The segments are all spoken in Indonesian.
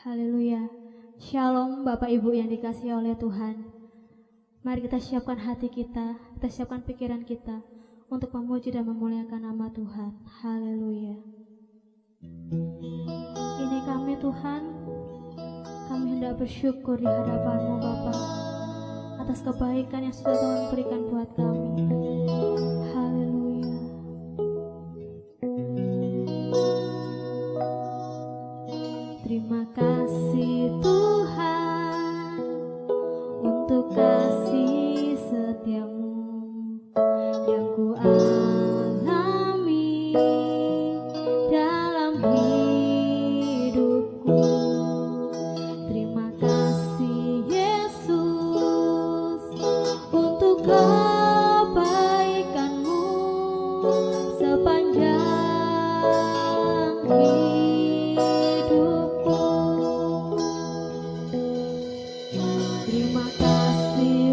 Haleluya. Shalom Bapak Ibu yang dikasihi oleh Tuhan. Mari kita siapkan hati kita siapkan pikiran kita untuk memuji dan memuliakan nama Tuhan. Haleluya. Ini kami Tuhan, kami hendak bersyukur di hadapan-Mu Bapa atas kebaikan yang sudah Tuhan berikan buat kami. Haleluya. Terima kasih Tuhan untuk kasih setia-Mu yang ku alami dalam hidupku. Terima kasih Yesus untuk kebaikan-Mu sepanjang hidupku. Terima kasih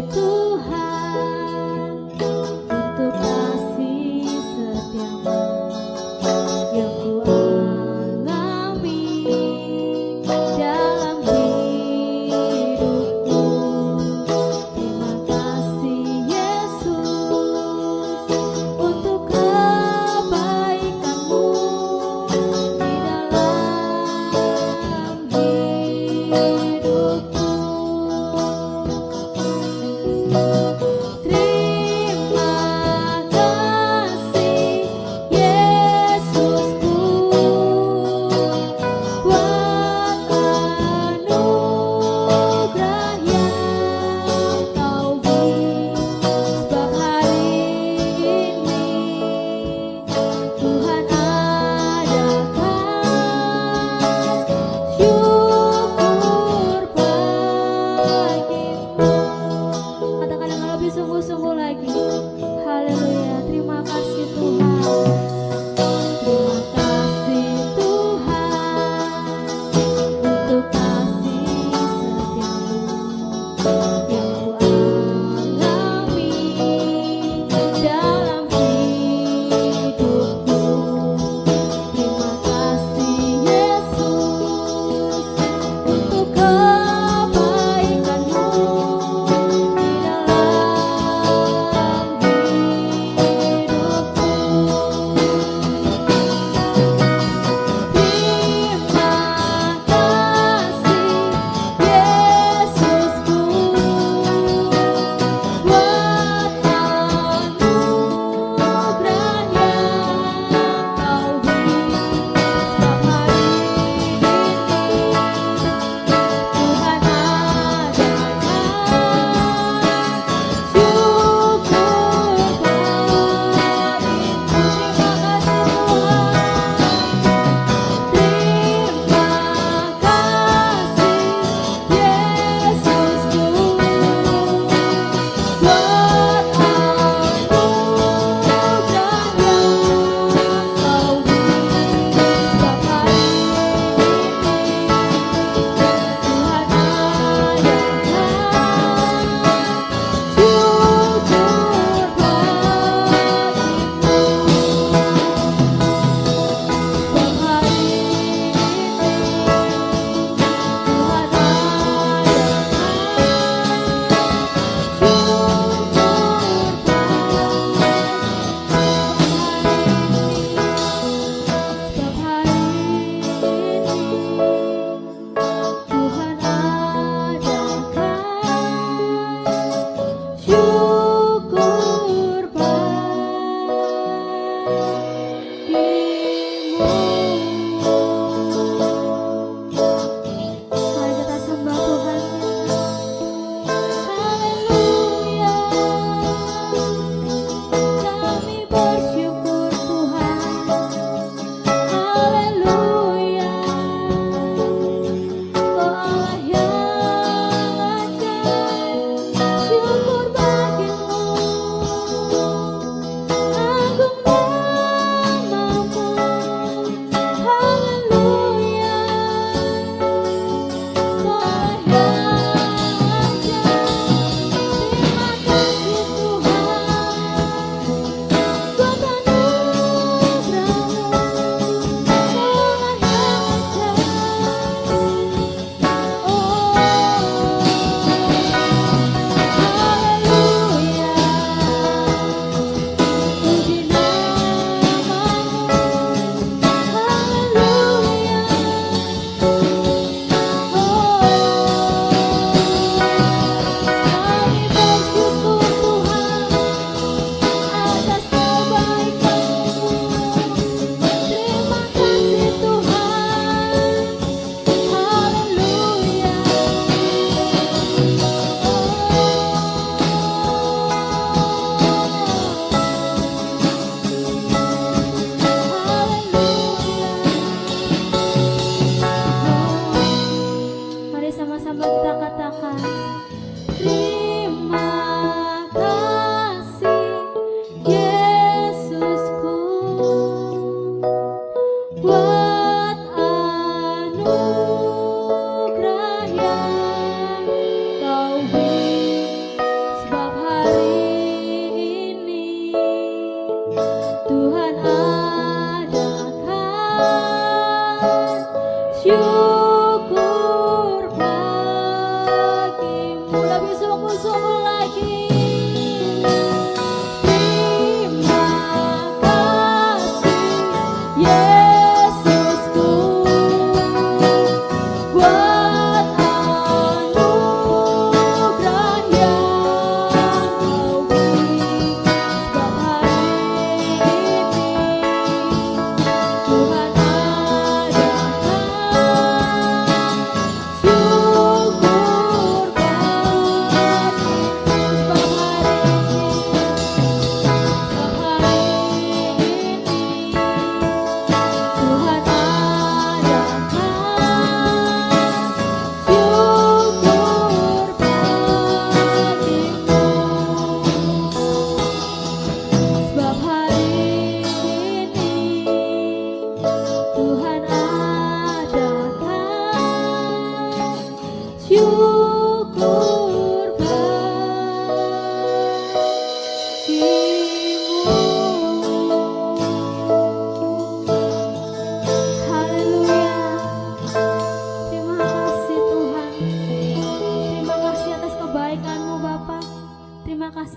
syukur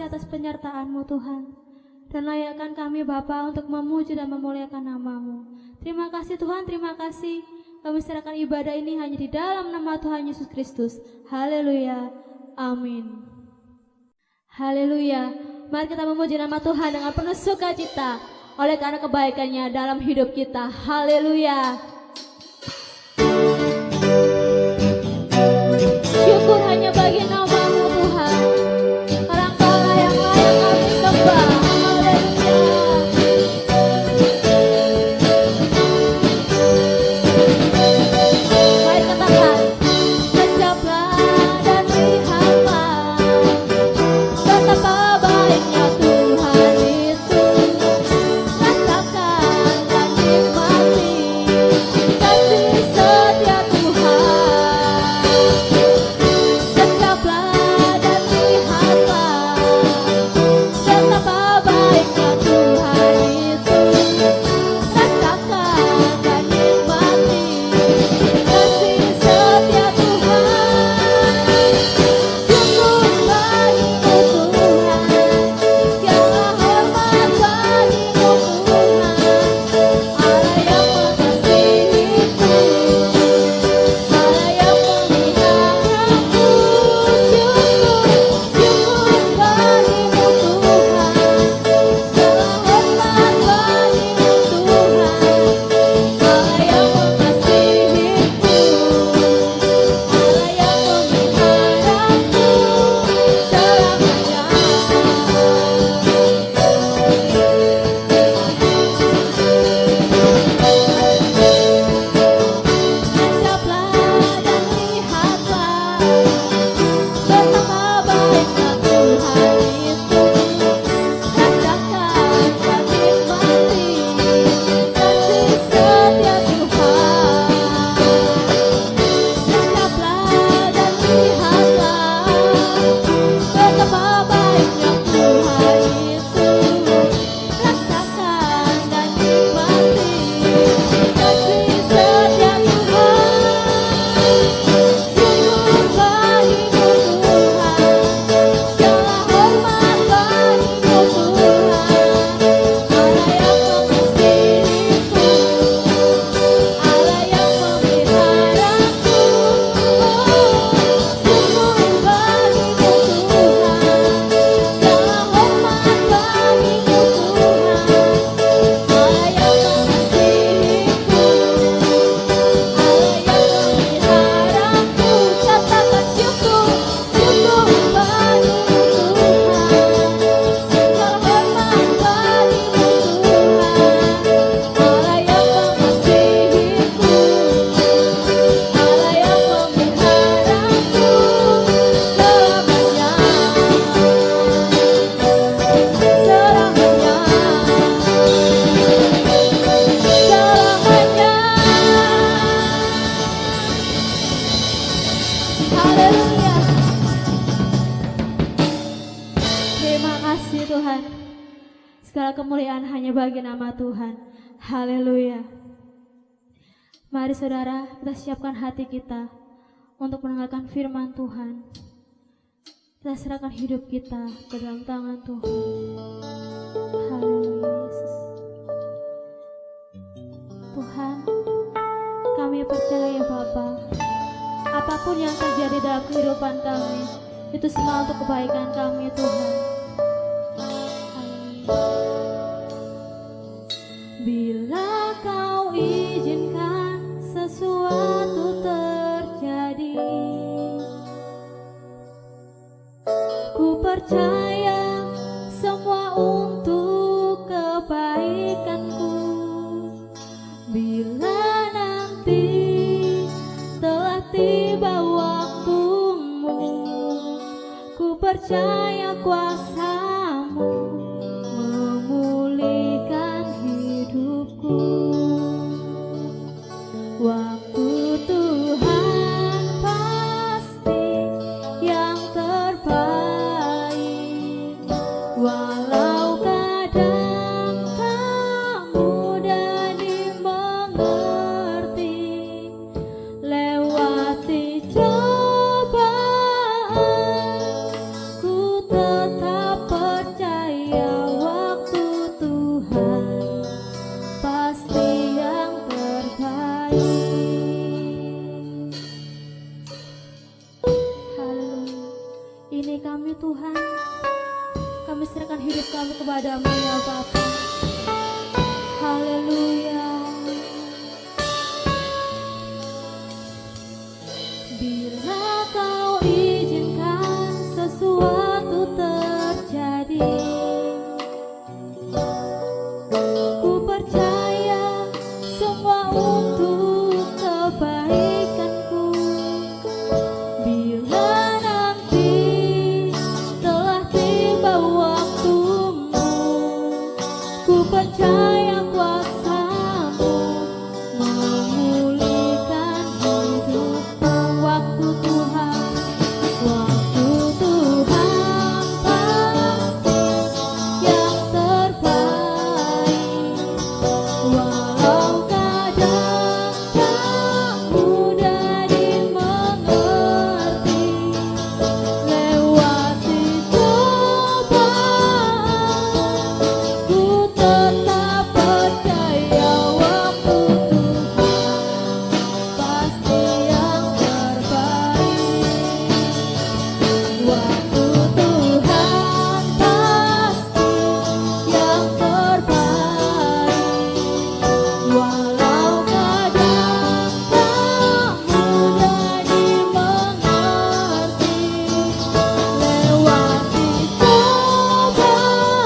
atas penyertaan-Mu Tuhan, dan layakkan kami Bapa untuk memuji dan memuliakan nama-Mu. Terima kasih Tuhan, terima kasih. Kami serahkan ibadah ini hanya di dalam nama Tuhan Yesus Kristus. Haleluya, amin. Haleluya. Mari kita memuji nama Tuhan dengan penuh sukacita oleh karena kebaikannya dalam hidup kita. Haleluya. Syukur hanya bagi nama-Mu Tuhan. Kemuliaan hanya bagi nama Tuhan. Haleluya. Mari saudara, kita siapkan hati kita untuk mendengarkan firman Tuhan. Kita serahkan hidup kita ke dalam tangan Tuhan. Haleluya Yesus. Tuhan, kami percaya Bapa, apapun yang terjadi dalam kehidupan kami, itu semua untuk kebaikan kami Tuhan. Bila Kau izinkan sesuatu terjadi, ku percaya semua untuk kebaikanku. Bila nanti telah tiba waktumu, ku percaya kuasa-Mu memulihkan hidupku. Waktu Tuhan pasti ini kami Tuhan. Kami serahkan hidup kami kepada-Mu ya Bapa. Haleluya. Bila Kau izinkan sesuatu terjadi, ku percaya semua untuk kebaikanku. Bila nanti telah tiba waktumu, ku percaya kuasa-Mu memulihkan hidupku. Waktu Tuhan pasti yang terbaik. Walau kadang tak mudah dimengerti, lewati cobaan, ku tetap percaya waktu Tuhan pasti yang terbaik. Waktu Tuhan pasti yang terbaik. Walau kadang tak mudah dimengerti, lewati cobaan,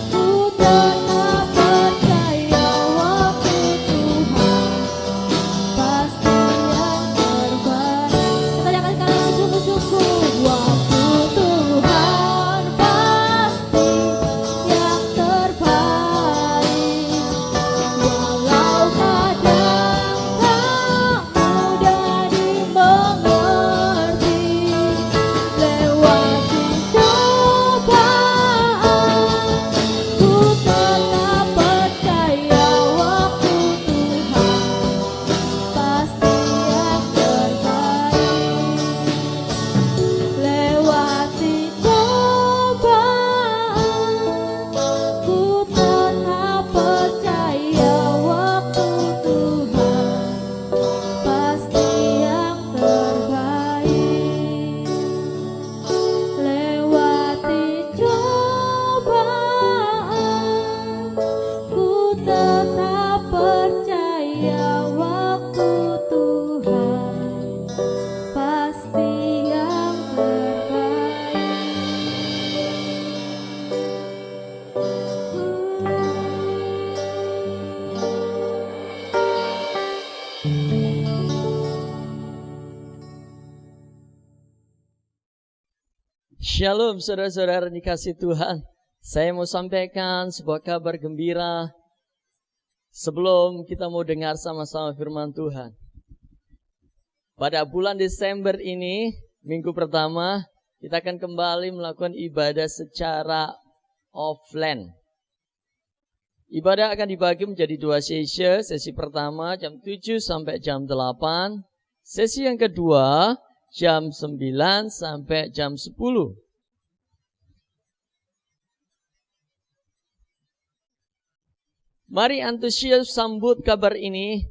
ku tetap percaya waktu Tuhan pasti yang terbaik. Katakan kalian sungguh-sungguh, waktu Tuhan pasti yang terbaik. Walau kadang tak mudah dimengerti, lewati cobaan, ku tetap percaya waktu Tuhan pasti yang terbaik. Lewati cobaan, ku tetap percaya waktu Tuhan pasti yang terbaik. Lewati cobaan, ku tetap percaya waktu Tuhan pasti yang Shalom saudara-saudara dikasih Tuhan. Saya mau sampaikan sebuah kabar gembira sebelum kita mau dengar sama-sama firman Tuhan. Pada bulan Desember ini, minggu pertama, kita akan kembali melakukan ibadah secara offline. Ibadah akan dibagi menjadi 2 sesi. Sesi pertama jam 7 sampai jam 8. Sesi yang kedua jam 9 sampai jam 10. Mari antusias sambut kabar ini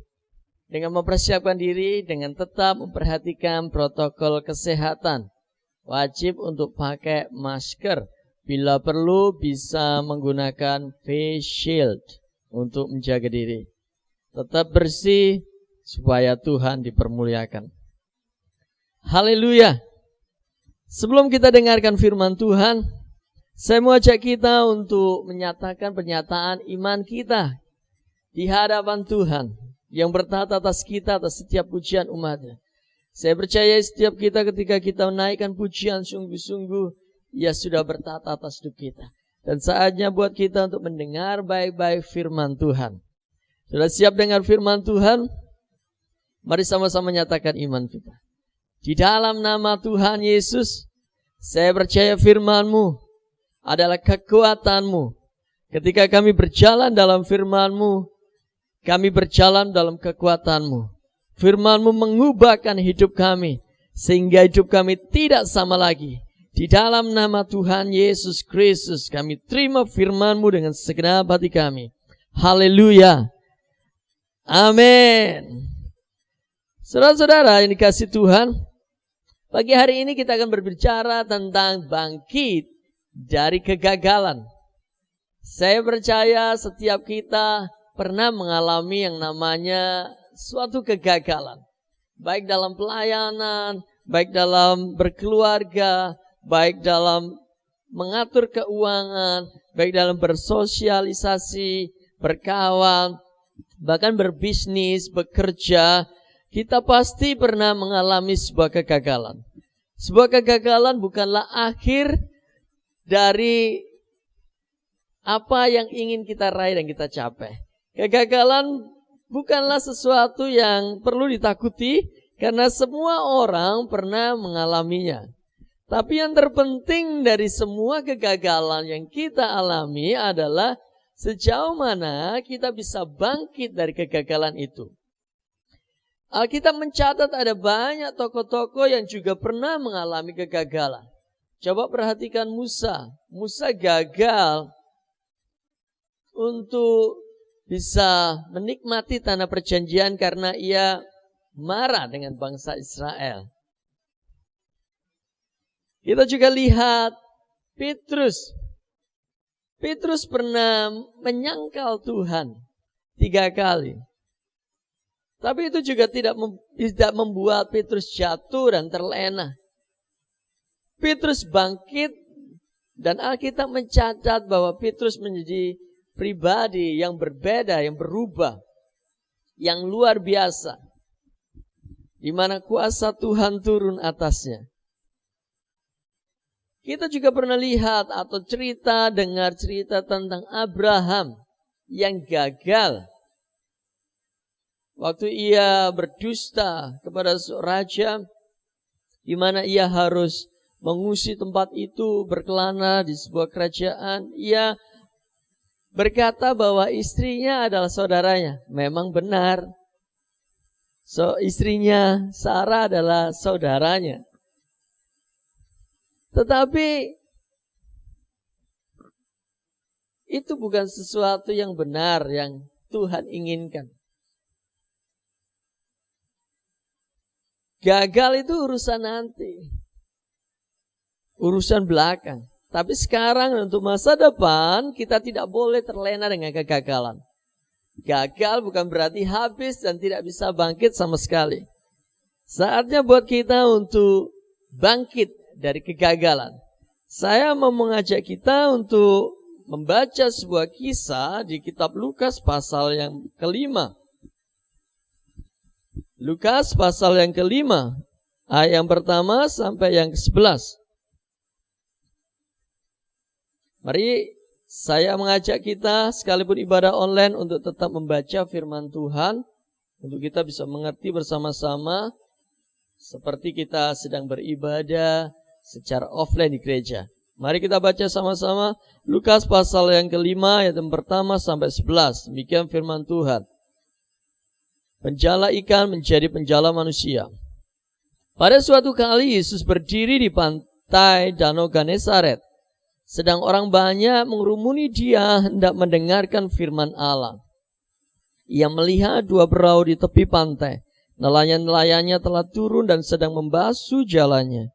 dengan mempersiapkan diri, dengan tetap memperhatikan protokol kesehatan. Wajib untuk pakai masker. Bila perlu bisa menggunakan face shield untuk menjaga diri. Tetap bersih supaya Tuhan dipermuliakan. Haleluya. Sebelum kita dengarkan firman Tuhan, saya mau ajak kita untuk menyatakan pernyataan iman kita di hadapan Tuhan yang bertata atas kita, atas setiap pujian umatnya. Saya percaya setiap kita ketika kita menaikkan pujian sungguh-sungguh, Ia sudah bertata atas hidup kita. Dan saatnya buat kita untuk mendengar baik-baik firman Tuhan. Sudah siap dengar firman Tuhan? Mari sama-sama nyatakan iman kita. Di dalam nama Tuhan Yesus, saya percaya firman-Mu adalah kekuatan-Mu. Ketika kami berjalan dalam firman-Mu, kami berjalan dalam kekuatan-Mu. Firman-Mu mengubahkan hidup kami, sehingga hidup kami tidak sama lagi. Di dalam nama Tuhan Yesus Kristus, kami terima firman-Mu dengan segenap hati kami. Haleluya. Amin. Saudara-saudara yang dikasihi Tuhan, Pagi hari ini kita akan berbicara tentang bangkit dari kegagalan. Saya percaya setiap kita pernah mengalami yang namanya suatu kegagalan. Baik dalam pelayanan, baik dalam berkeluarga, baik dalam mengatur keuangan, baik dalam bersosialisasi, berkawan, bahkan berbisnis, bekerja. Kita pasti pernah mengalami sebuah kegagalan. Sebuah kegagalan bukanlah akhir dari apa yang ingin kita raih dan kita capai. Kegagalan bukanlah sesuatu yang perlu ditakuti karena semua orang pernah mengalaminya. Tapi yang terpenting dari semua kegagalan yang kita alami adalah sejauh mana kita bisa bangkit dari kegagalan itu. Alkitab mencatat ada banyak tokoh-tokoh yang juga pernah mengalami kegagalan. Coba perhatikan Musa. Musa gagal untuk bisa menikmati tanah perjanjian karena ia marah dengan bangsa Israel. Kita juga lihat Petrus. Petrus pernah menyangkal Tuhan 3 kali. Tapi itu juga tidak membuat Petrus jatuh dan terlena. Petrus bangkit dan Alkitab mencatat bahwa Petrus menjadi pribadi yang berbeda, yang berubah, yang luar biasa, di mana kuasa Tuhan turun atasnya. Kita juga pernah lihat atau dengar cerita tentang Abraham yang gagal. Waktu ia berdusta kepada raja, di mana ia harus mengungsi tempat itu, berkelana di sebuah kerajaan. Ia berkata bahwa istrinya adalah saudaranya. Memang benar. Istrinya Sarah adalah saudaranya. Tetapi itu bukan sesuatu yang benar yang Tuhan inginkan. Gagal itu urusan nanti. Urusan belakang. Tapi sekarang untuk masa depan kita tidak boleh terlena dengan kegagalan. Gagal bukan berarti habis dan tidak bisa bangkit sama sekali. Saatnya buat kita untuk bangkit dari kegagalan. Saya mau mengajak kita untuk membaca sebuah kisah di kitab Lukas pasal yang ke-5. Lukas pasal yang ke-5, ayat yang pertama sampai yang ke-11. Mari saya mengajak kita sekalipun ibadah online untuk tetap membaca firman Tuhan, untuk kita bisa mengerti bersama-sama seperti kita sedang beribadah secara offline di gereja. Mari kita baca sama-sama Lukas pasal yang ke-5 ayat yang pertama sampai 11. Demikian firman Tuhan. Penjala ikan menjadi penjala manusia. Pada suatu kali Yesus berdiri di pantai Danau Genesaret. Sedang orang banyak mengerumuni dia hendak mendengarkan firman Allah. Ia melihat 2 perahu di tepi pantai. Nelayan-nelayannya telah turun dan sedang membasuh jalannya.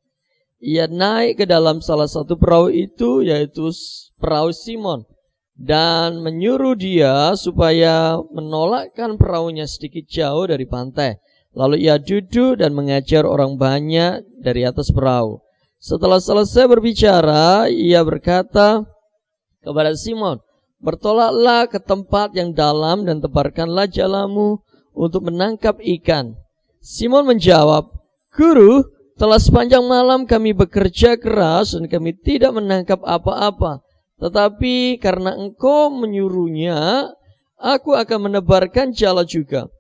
Ia naik ke dalam salah satu perahu itu, yaitu perahu Simon, dan menyuruh dia supaya menolakkan perahunya sedikit jauh dari pantai. Lalu ia duduk dan mengajar orang banyak dari atas perahu. Setelah selesai berbicara, ia berkata kepada Simon, "Bertolaklah ke tempat yang dalam dan tebarkanlah jalamu untuk menangkap ikan." Simon menjawab, "Guru, telah sepanjang malam kami bekerja keras dan kami tidak menangkap apa-apa. Tetapi karena engkau menyuruhnya, aku akan menebarkan jala juga."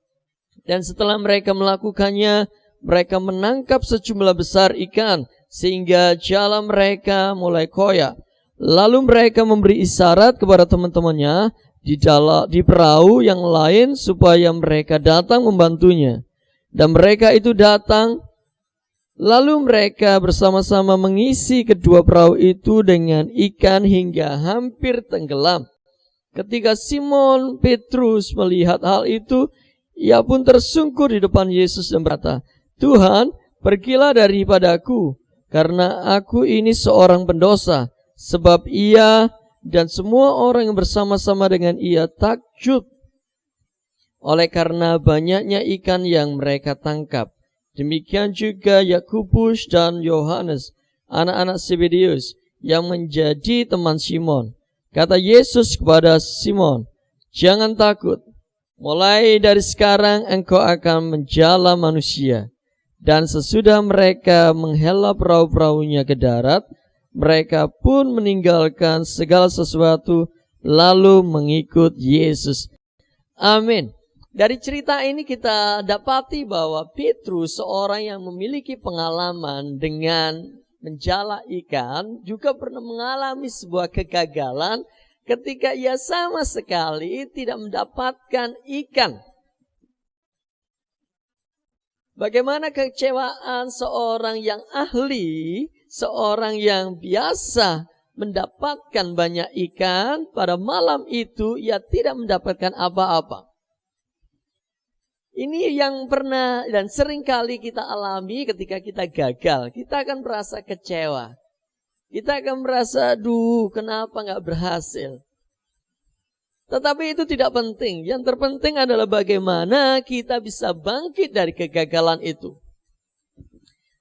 Dan setelah mereka melakukannya, mereka menangkap sejumlah besar ikan, sehingga jala mereka mulai koyak. Lalu mereka memberi isyarat kepada teman-temannya di perahu yang lain supaya mereka datang membantunya. Dan mereka itu datang. Lalu mereka bersama-sama mengisi kedua perahu itu dengan ikan hingga hampir tenggelam. Ketika Simon Petrus melihat hal itu, ia pun tersungkur di depan Yesus dan berkata, "Tuhan, Pergilah daripadaku, karena aku ini seorang pendosa. Sebab ia dan semua orang yang bersama-sama dengan ia takjub oleh karena banyaknya ikan yang mereka tangkap. Demikian juga Yakobus dan Yohanes, anak-anak Zebedeus, yang menjadi teman Simon. Kata Yesus kepada Simon, jangan takut, mulai dari sekarang engkau akan menjala manusia. Dan sesudah mereka menghela perahu-perahunya ke darat, mereka pun meninggalkan segala sesuatu lalu mengikut Yesus. Amin. Dari cerita ini kita dapati bahwa Petrus, seorang yang memiliki pengalaman dengan menjala ikan, juga pernah mengalami sebuah kegagalan ketika ia sama sekali tidak mendapatkan ikan. Bagaimana kekecewaan seorang yang ahli, seorang yang biasa mendapatkan banyak ikan, pada malam itu ia tidak mendapatkan apa-apa. Ini yang pernah dan sering kali kita alami ketika kita gagal. Kita akan merasa kecewa. Kita akan merasa, aduh kenapa gak berhasil. Tetapi itu tidak penting. Yang terpenting adalah bagaimana kita bisa bangkit dari kegagalan itu.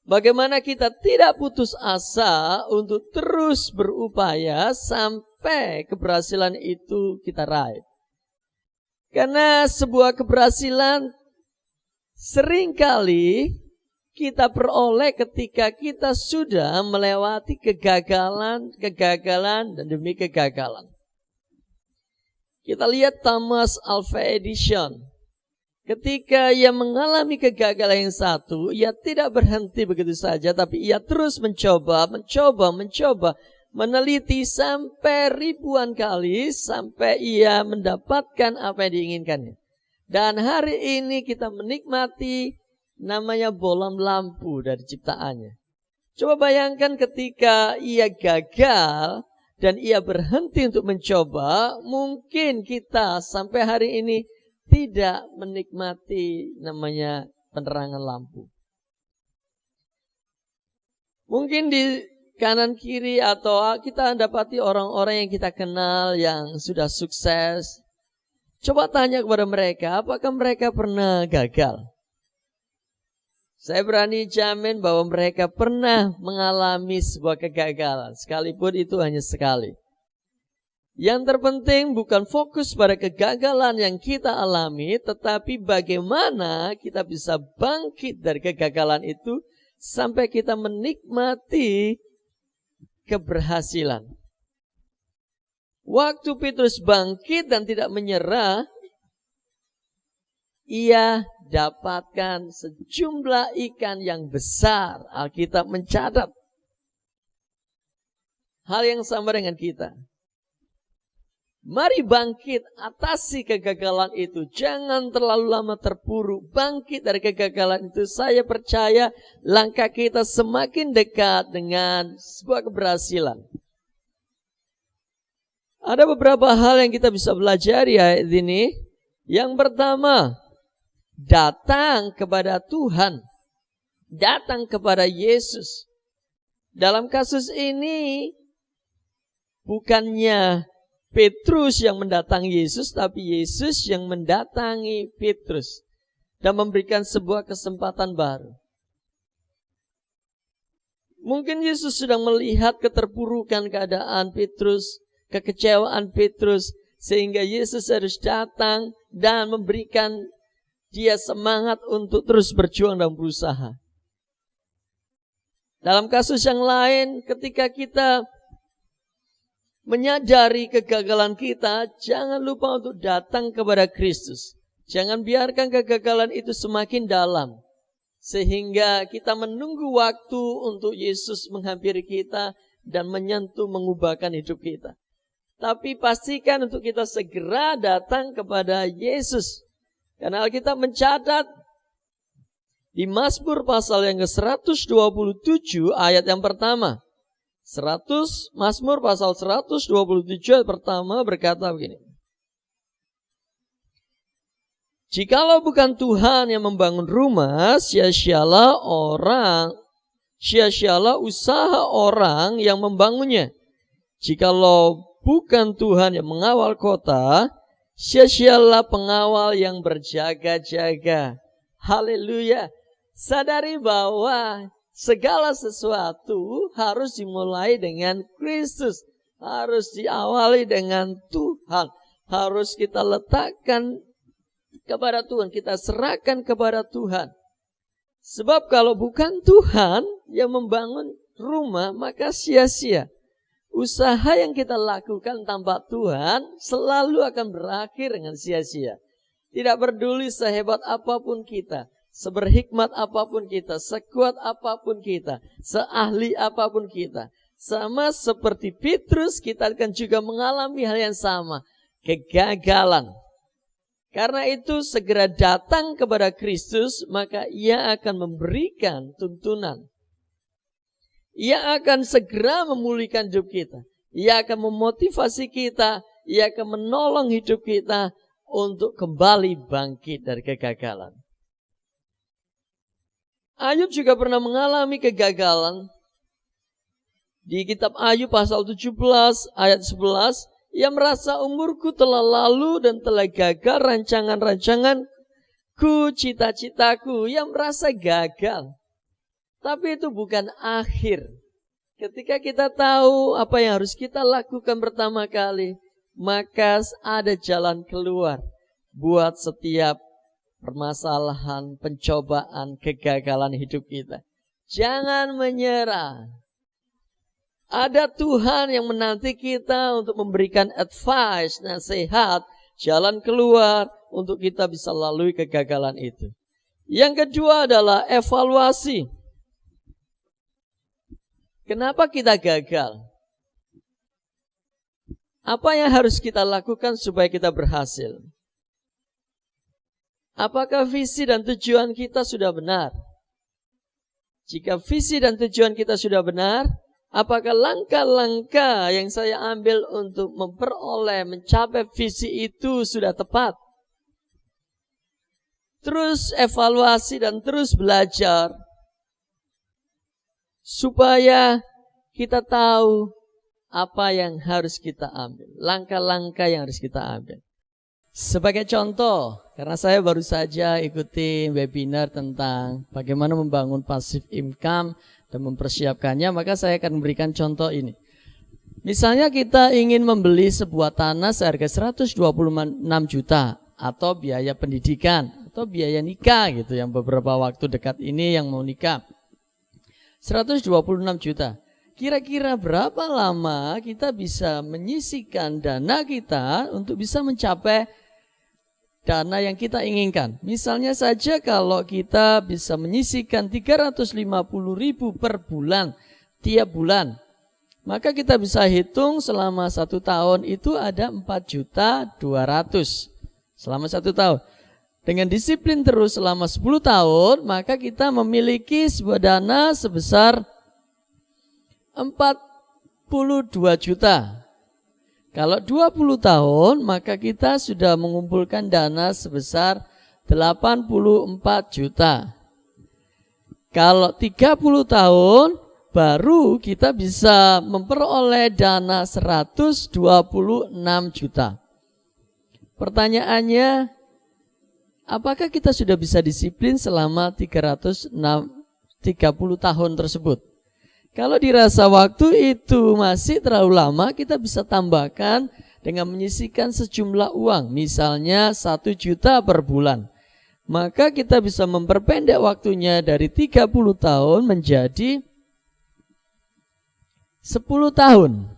Bagaimana kita tidak putus asa untuk terus berupaya sampai keberhasilan itu kita raih. Karena sebuah keberhasilan seringkali kita peroleh ketika kita sudah melewati kegagalan demi kegagalan. Kita lihat Thomas Alva Edison. Ketika ia mengalami kegagalan yang satu, ia tidak berhenti begitu saja, tapi ia terus mencoba, meneliti sampai ribuan kali, sampai ia mendapatkan apa yang diinginkannya. Dan hari ini kita menikmati namanya bolam lampu dari ciptaannya. Coba bayangkan ketika ia gagal, dan ia berhenti untuk mencoba, mungkin kita sampai hari ini tidak menikmati namanya penerangan lampu. Mungkin di kanan kiri atau kita dapati orang-orang yang kita kenal yang sudah sukses. Coba tanya kepada mereka, apakah mereka pernah gagal? Saya berani jamin bahwa mereka pernah mengalami sebuah kegagalan, sekalipun itu hanya sekali. Yang terpenting bukan fokus pada kegagalan yang kita alami, tetapi bagaimana kita bisa bangkit dari kegagalan itu sampai kita menikmati keberhasilan. Waktu Petrus bangkit dan tidak menyerah, ia dapatkan sejumlah ikan yang besar. Alkitab mencatat hal yang sama dengan kita. Mari bangkit, atasi kegagalan itu. Jangan terlalu lama terpuruk. Bangkit dari kegagalan itu. Saya percaya langkah kita semakin dekat dengan sebuah keberhasilan. Ada beberapa hal yang kita bisa belajar ayat ini. Yang pertama, datang kepada Tuhan, datang kepada Yesus. Dalam kasus ini bukannya Petrus yang mendatangi Yesus, tapi Yesus yang mendatangi Petrus dan memberikan sebuah kesempatan baru. Mungkin Yesus sedang melihat keterpurukan keadaan Petrus, kekecewaan Petrus, sehingga Yesus harus datang dan memberikan dia semangat untuk terus berjuang dan berusaha. Dalam kasus yang lain, ketika kita menyadari kegagalan kita, jangan lupa untuk datang kepada Kristus. Jangan biarkan kegagalan itu semakin dalam, sehingga kita menunggu waktu untuk Yesus menghampiri kita dan menyentuh, mengubahkan hidup kita. Tapi pastikan untuk kita segera datang kepada Yesus. Karena Alkitab mencatat di Mazmur pasal yang ke-127 ayat yang pertama. Mazmur pasal 127 ayat pertama berkata begini. Jikalau bukan Tuhan yang membangun rumah, sia-sialah usaha orang yang membangunnya. Jikalau bukan Tuhan yang mengawal kota, sia-sialah pengawal yang berjaga-jaga. Haleluya. Sadari bahwa segala sesuatu harus dimulai dengan Kristus. Harus diawali dengan Tuhan. Harus kita letakkan kepada Tuhan. Kita serahkan kepada Tuhan. Sebab kalau bukan Tuhan yang membangun rumah, maka sia-sia. Usaha yang kita lakukan tanpa Tuhan selalu akan berakhir dengan sia-sia. Tidak peduli sehebat apapun kita, seberhikmat apapun kita, sekuat apapun kita, seahli apapun kita. Sama seperti Petrus, kita akan juga mengalami hal yang sama, kegagalan. Karena itu segera datang kepada Kristus, maka Ia akan memberikan tuntunan. Ia akan segera memulihkan hidup kita. Ia akan memotivasi kita. Ia akan menolong hidup kita untuk kembali bangkit dari kegagalan. Ayub juga pernah mengalami kegagalan. Di kitab Ayub pasal 17 ayat 11, ia merasa umurku telah lalu dan telah gagal rancangan-rancanganku, cita-citaku. Ia merasa gagal. Tapi itu bukan akhir. Ketika kita tahu apa yang harus kita lakukan pertama kali, maka ada jalan keluar buat setiap permasalahan, pencobaan, kegagalan hidup kita. Jangan menyerah. Ada Tuhan yang menanti kita untuk memberikan advice, nasihat, jalan keluar untuk kita bisa lalui kegagalan itu. Yang kedua adalah evaluasi. Kenapa kita gagal? Apa yang harus kita lakukan supaya kita berhasil? Apakah visi dan tujuan kita sudah benar? Jika visi dan tujuan kita sudah benar, apakah langkah-langkah yang saya ambil untuk mencapai visi itu sudah tepat? Terus evaluasi dan terus belajar supaya kita tahu apa yang harus kita ambil, langkah-langkah yang harus kita ambil. Sebagai contoh, karena saya baru saja ikuti webinar tentang bagaimana membangun passive income dan mempersiapkannya, maka saya akan memberikan contoh ini. Misalnya kita ingin membeli sebuah tanah seharga 126 juta atau biaya pendidikan atau biaya nikah gitu, yang beberapa waktu dekat ini yang mau nikah. 126 juta. Kira-kira berapa lama kita bisa menyisihkan dana kita untuk bisa mencapai dana yang kita inginkan? Misalnya saja kalau kita bisa menyisihkan 350.000 per bulan tiap bulan, maka kita bisa hitung selama 1 tahun itu ada 4.200.000 selama 1 tahun. Dengan disiplin terus selama 10 tahun, maka kita memiliki sebuah dana sebesar 42 juta. Kalau 20 tahun, maka kita sudah mengumpulkan dana sebesar 84 juta. Kalau 30 tahun, baru kita bisa memperoleh dana 126 juta. Pertanyaannya, apakah kita sudah bisa disiplin selama 30 tahun tersebut? Kalau dirasa waktu itu masih terlalu lama, kita bisa tambahkan dengan menyisihkan sejumlah uang, misalnya 1 juta per bulan. Maka kita bisa memperpendek waktunya dari 30 tahun menjadi 10 tahun.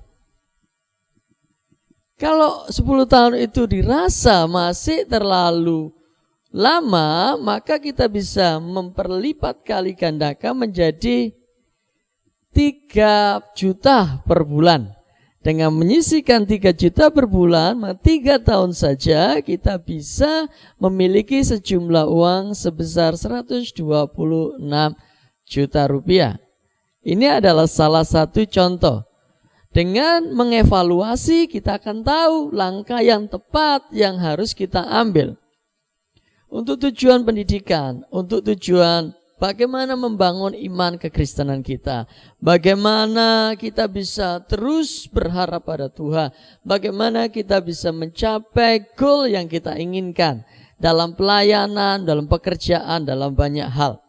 Kalau 10 tahun itu dirasa masih terlalu lama, maka kita bisa memperlipat kali gandakan menjadi 3 juta per bulan. Dengan menyisihkan 3 juta per bulan, 3 tahun saja kita bisa memiliki sejumlah uang sebesar 126 juta rupiah. Ini adalah salah satu contoh. Dengan mengevaluasi kita akan tahu langkah yang tepat yang harus kita ambil. untuk tujuan pendidikan, untuk tujuan bagaimana membangun iman kekristenan kita, bagaimana kita bisa terus berharap pada Tuhan, bagaimana kita bisa mencapai goal yang kita inginkan dalam pelayanan, dalam pekerjaan, dalam banyak hal.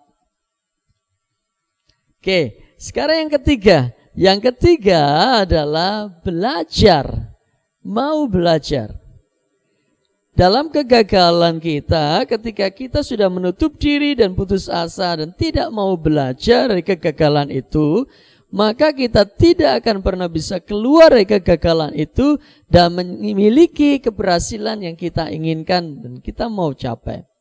Oke, sekarang yang ketiga. Yang ketiga adalah belajar, mau belajar. Dalam kegagalan kita, ketika kita sudah menutup diri dan putus asa dan tidak mau belajar dari kegagalan itu, maka kita tidak akan pernah bisa keluar dari kegagalan itu dan memiliki keberhasilan yang kita inginkan dan kita mau capai.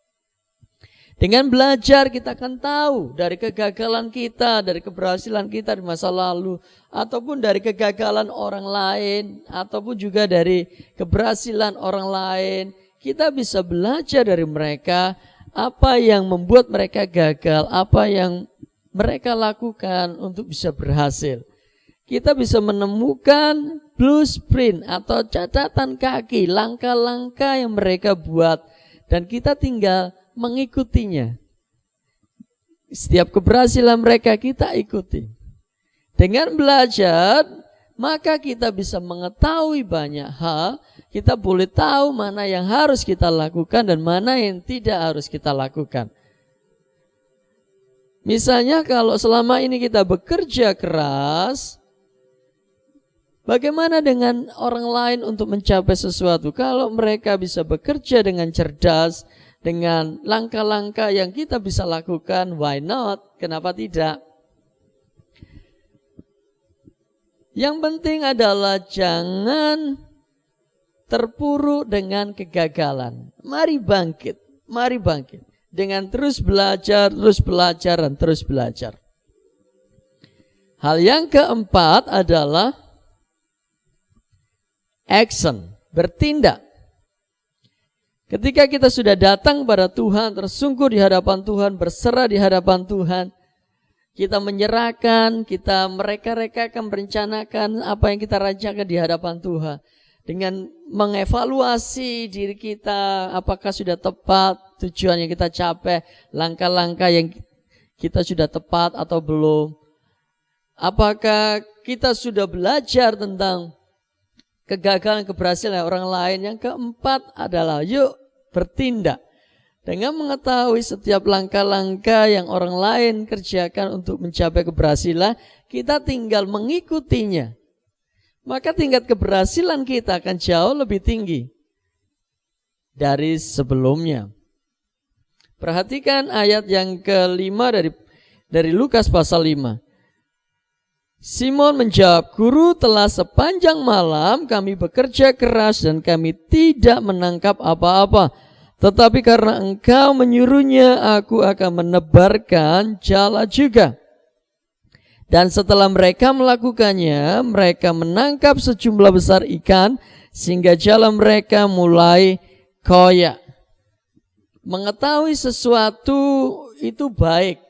Dengan belajar kita akan tahu dari kegagalan kita, dari keberhasilan kita di masa lalu, ataupun dari kegagalan orang lain, ataupun juga dari keberhasilan orang lain. Kita bisa belajar dari mereka apa yang membuat mereka gagal, apa yang mereka lakukan untuk bisa berhasil. Kita bisa menemukan blueprint atau catatan kaki, langkah-langkah yang mereka buat, dan kita tinggal mengikutinya. Setiap keberhasilan mereka kita ikuti. Dengan belajar, maka kita bisa mengetahui banyak hal. Kita boleh tahu mana yang harus kita lakukan dan mana yang tidak harus kita lakukan. Misalnya kalau selama ini kita bekerja keras, bagaimana dengan orang lain untuk mencapai sesuatu? Kalau mereka bisa bekerja dengan cerdas, dengan langkah-langkah yang kita bisa lakukan, why not? Kenapa tidak? Yang penting adalah jangan terpuruk dengan kegagalan. Mari bangkit, mari bangkit. Dengan terus belajar, dan terus belajar. Hal yang keempat adalah action, bertindak. Ketika kita sudah datang pada Tuhan, tersungkur di hadapan Tuhan, berserah di hadapan Tuhan, kita menyerahkan, kita mereka-rekakan, merencanakan apa yang kita rancangkan di hadapan Tuhan. Dengan mengevaluasi diri kita, apakah sudah tepat tujuan yang kita capai, langkah-langkah yang kita sudah tepat atau belum. Apakah kita sudah belajar tentang kegagalan, keberhasilan orang lain. Yang keempat adalah yuk bertindak. Dengan mengetahui setiap langkah-langkah yang orang lain kerjakan untuk mencapai keberhasilan, kita tinggal mengikutinya. Maka tingkat keberhasilan kita akan jauh lebih tinggi dari sebelumnya. Perhatikan ayat yang kelima dari Lukas pasal 5. Simon menjawab, Guru, telah sepanjang malam kami bekerja keras dan kami tidak menangkap apa-apa. Tetapi karena engkau menyuruhnya, aku akan menebarkan jala juga. Dan setelah mereka melakukannya, mereka menangkap sejumlah besar ikan, sehingga jala mereka mulai koyak. Mengetahui sesuatu itu baik.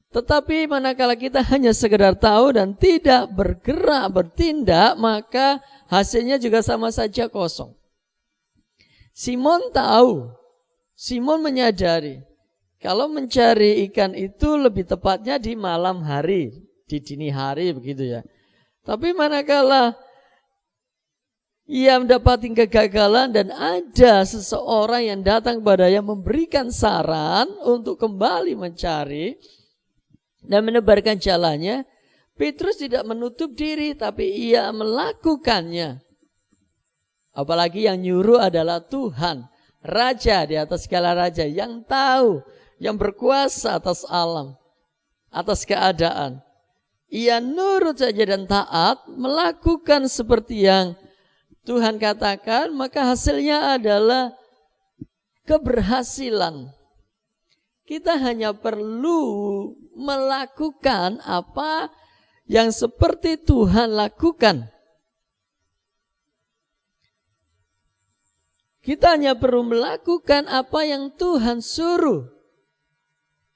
Tetapi manakala kita hanya sekedar tahu dan tidak bergerak, bertindak, maka hasilnya juga sama saja kosong. Simon tahu, Simon menyadari, kalau mencari ikan itu lebih tepatnya di malam hari, di dini hari begitu ya. Tapi manakala ia mendapati kegagalan dan ada seseorang yang datang kepadanya memberikan saran untuk kembali mencari dan menebarkan jalannya, Petrus tidak menutup diri, tapi ia melakukannya. Apalagi yang nyuruh adalah Tuhan, Raja di atas segala raja, yang tahu, yang berkuasa atas alam, atas keadaan. Ia nurut saja dan taat, melakukan seperti yang Tuhan katakan, maka hasilnya adalah keberhasilan. Kita hanya perlu melakukan apa yang seperti Tuhan lakukan. Kita hanya perlu melakukan apa yang Tuhan suruh,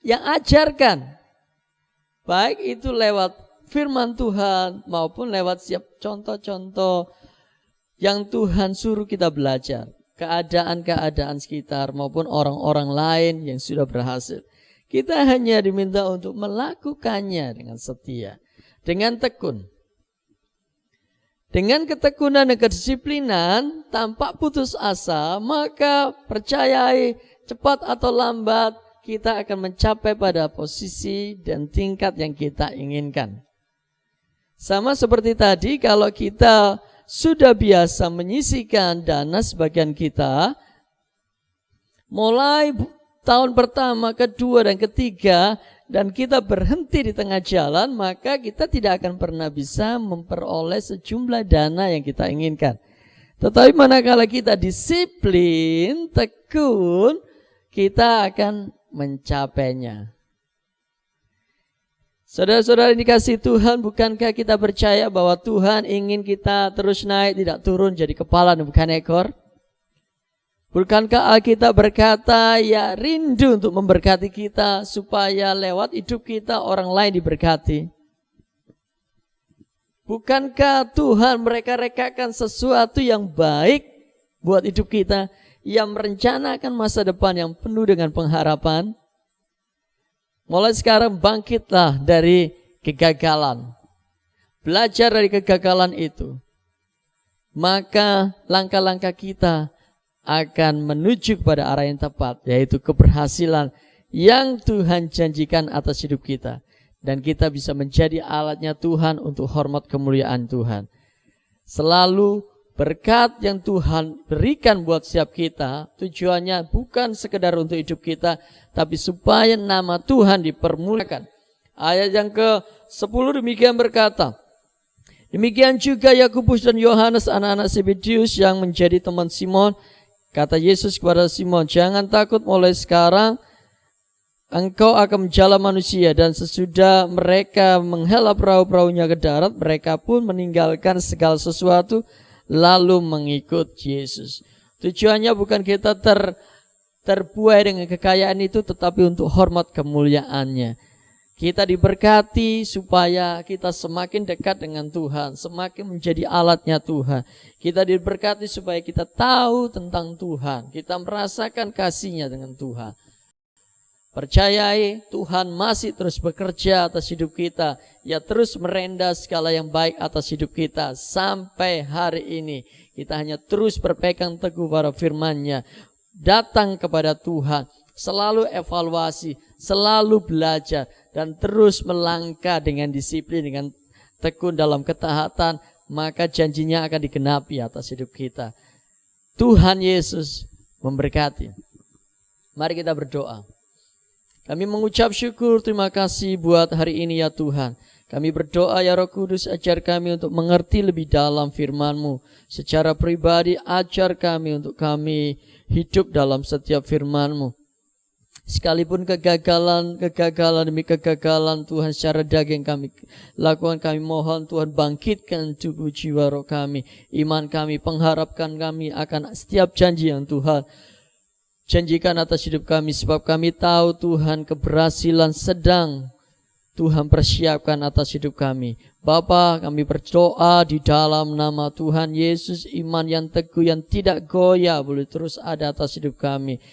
yang ajarkan. Baik itu lewat firman Tuhan maupun lewat setiap contoh-contoh yang Tuhan suruh kita belajar. keadaan-keadaan sekitar maupun orang-orang lain yang sudah berhasil. Kita hanya diminta untuk melakukannya dengan setia, dengan tekun. Dengan ketekunan dan kedisiplinan tanpa putus asa, maka percayai cepat atau lambat kita akan mencapai pada posisi dan tingkat yang kita inginkan. Sama seperti tadi, kalau kita sudah biasa menyisihkan dana sebagian kita, mulai tahun pertama, kedua, dan ketiga, dan kita berhenti di tengah jalan, maka kita tidak akan pernah bisa memperoleh sejumlah dana yang kita inginkan. Tetapi manakala kita disiplin, tekun, kita akan mencapainya. Saudara-saudara yang dikasihi Tuhan, bukankah kita percaya bahwa Tuhan ingin kita terus naik, tidak turun, jadi kepala dan bukan ekor? Bukankah Alkitab berkata, ya rindu untuk memberkati kita supaya lewat hidup kita orang lain diberkati? Bukankah Tuhan mereka-rekakan sesuatu yang baik buat hidup kita, yang merencanakan masa depan yang penuh dengan pengharapan? Mulai sekarang bangkitlah dari kegagalan. Belajar dari kegagalan itu. Maka langkah-langkah kita akan menuju kepada arah yang tepat, yaitu keberhasilan yang Tuhan janjikan atas hidup kita. Dan kita bisa menjadi alatnya Tuhan untuk hormat kemuliaan Tuhan. Selalu berkat yang Tuhan berikan buat setiap kita, tujuannya bukan sekedar untuk hidup kita, tapi supaya nama Tuhan dipermuliakan. Ayat yang ke-10 demikian berkata, demikian juga Yakobus dan Yohanes anak-anak Zebedeus yang menjadi teman Simon. Kata Yesus kepada Simon, jangan takut, mulai sekarang engkau akan menjala manusia. Dan sesudah mereka menghela perahu-perahunya ke darat, mereka pun meninggalkan segala sesuatu lalu mengikut Yesus. Tujuannya bukan kita terbuai dengan kekayaan itu, tetapi untuk hormat kemuliaannya. Kita diberkati supaya kita semakin dekat dengan Tuhan, semakin menjadi alatnya Tuhan. Kita diberkati supaya kita tahu tentang Tuhan, kita merasakan kasih-Nya dengan Tuhan. Percayai, Tuhan masih terus bekerja atas hidup kita. Ya terus merenda segala yang baik atas hidup kita. Sampai hari ini kita hanya terus berpegang teguh pada firman-Nya. Datang kepada Tuhan, selalu evaluasi, selalu belajar, dan terus melangkah dengan disiplin, dengan tekun dalam ketaatan. Maka janjinya akan digenapi atas hidup kita. Tuhan Yesus memberkati. Mari kita berdoa. Kami mengucap syukur, terima kasih buat hari ini ya Tuhan. Kami berdoa ya Roh Kudus, ajar kami untuk mengerti lebih dalam firman-Mu. Secara pribadi ajar kami untuk kami hidup dalam setiap firman-Mu. Sekalipun kegagalan demi kegagalan Tuhan secara daging kami lakukan, kami mohon Tuhan bangkitkan tubuh jiwa roh kami, iman kami, pengharapkan kami akan setiap janji yang Tuhan janjikan atas hidup kami, sebab kami tahu Tuhan keberhasilan sedang Tuhan persiapkan atas hidup kami. Bapa, kami berdoa di dalam nama Tuhan Yesus, iman yang teguh yang tidak goyah boleh terus ada atas hidup kami.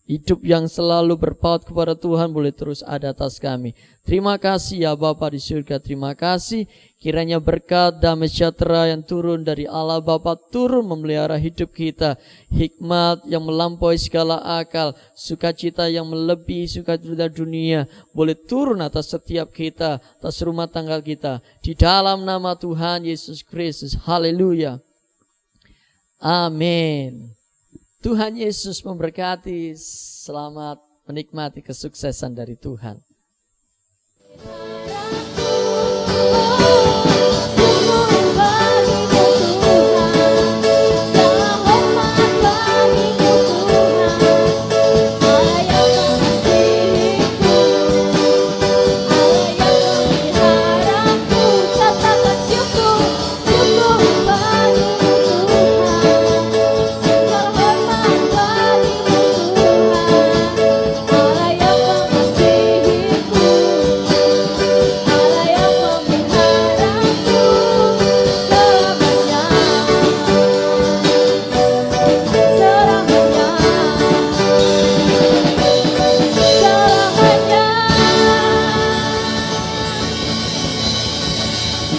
Hidup yang selalu berpaut kepada Tuhan boleh terus ada atas kami. Terima kasih ya Bapa di surga, terima kasih. Kiranya berkat damai sejahtera yang turun dari Allah Bapa turun memelihara hidup kita. Hikmat yang melampaui segala akal, sukacita yang melebihi sukacita dunia boleh turun atas setiap kita, atas rumah tangga kita. Di dalam nama Tuhan Yesus Kristus. Haleluya. Amin. Tuhan Yesus memberkati. Selamat menikmati kesuksesan dari Tuhan.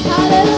Haleluya.